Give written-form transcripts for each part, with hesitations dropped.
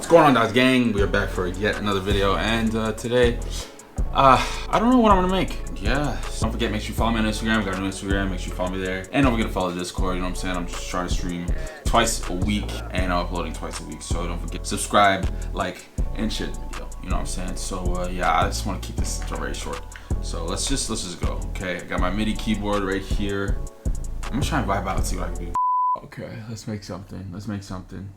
What's going on, guys? Gang? We are back for yet another video, and today, I don't know what I'm gonna make. Yeah, don't forget, make sure you follow me on Instagram. We got a new Instagram, make sure you follow me there. And don't forget to follow the Discord, you know what I'm saying? I'm just trying to stream twice a week, and I'm uploading twice a week. So don't forget, subscribe, like, and share the video. You know what I'm saying? So yeah, I just want to keep this very short. So let's just go. Okay, I got my MIDI keyboard right here. I'm gonna try and vibe out and see what I can do. Okay, let's make something.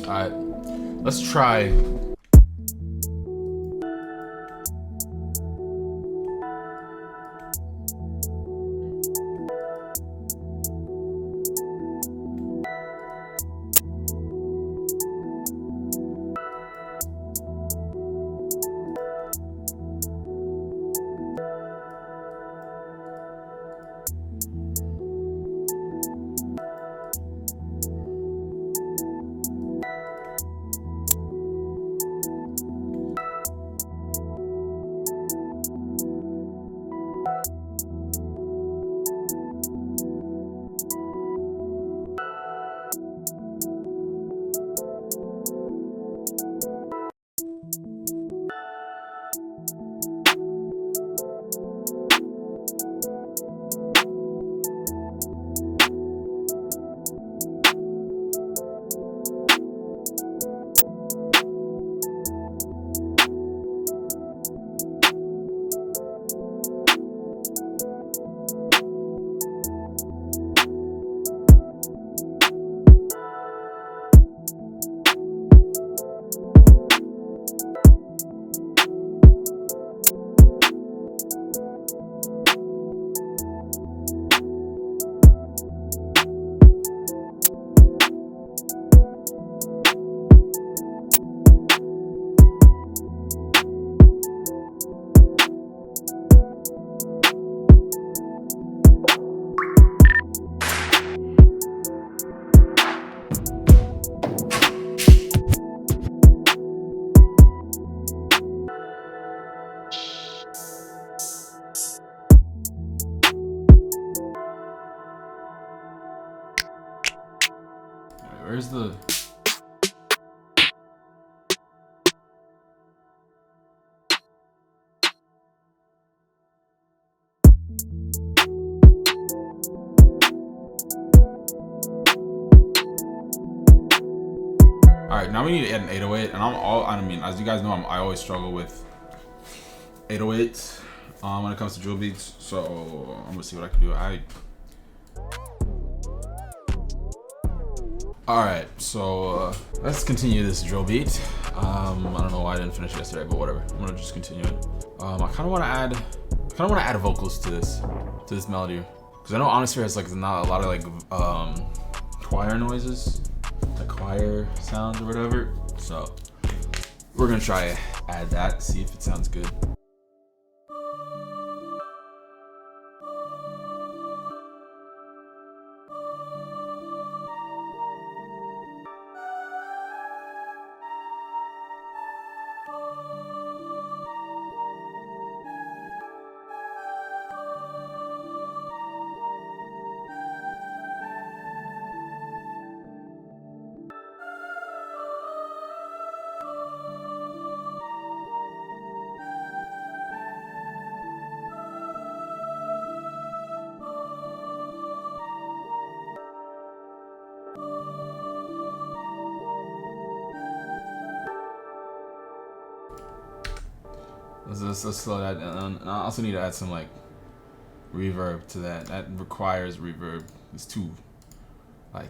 Alright, let's try. Where's the... Alright, now we need to add an 808, and I mean, as you guys know, I always struggle with 808s when it comes to drill beats, so I'm gonna see what I can do. Alright, so let's continue this drill beat. I don't know why I didn't finish yesterday, but whatever. I'm gonna just continue it. I kind of want to add vocals to this melody, because I know Omnisphere has like not a lot of like choir noises, like choir sounds or whatever. So we're gonna try add that, see if it sounds good. Let's slow that down. And I also need to add some like reverb to that. That requires reverb. It's too like...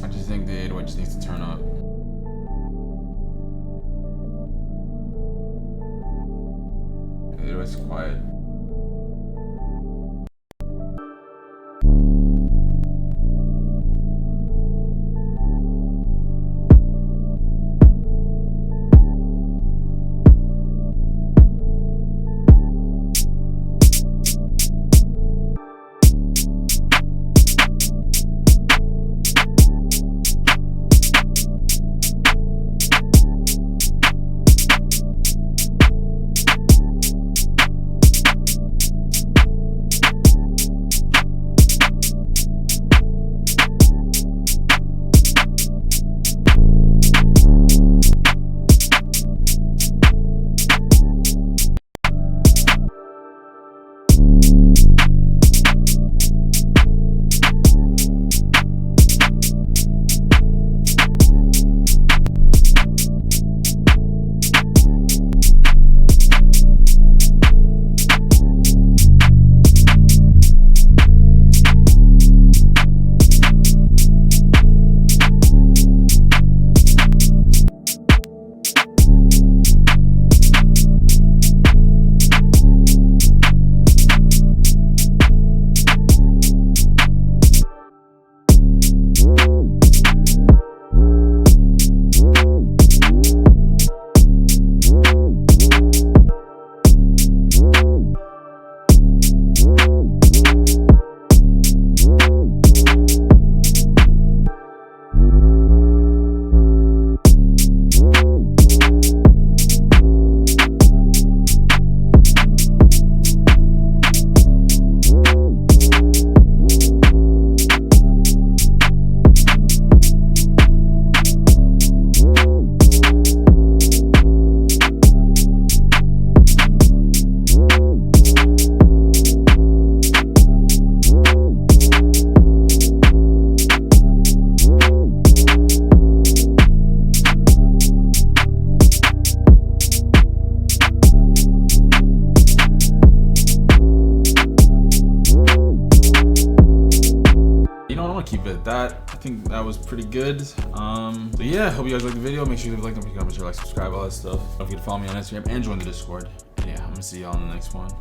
I think the 808 just needs to turn up. The 808's quiet. You know what, I'm gonna keep it at that. I think that was pretty good. So yeah, hope you guys liked the video. Make sure you leave a like, don't forget to comment, share, like, subscribe, all that stuff. Don't forget to follow me on Instagram and join the Discord. And yeah, I'm gonna see y'all in the next one.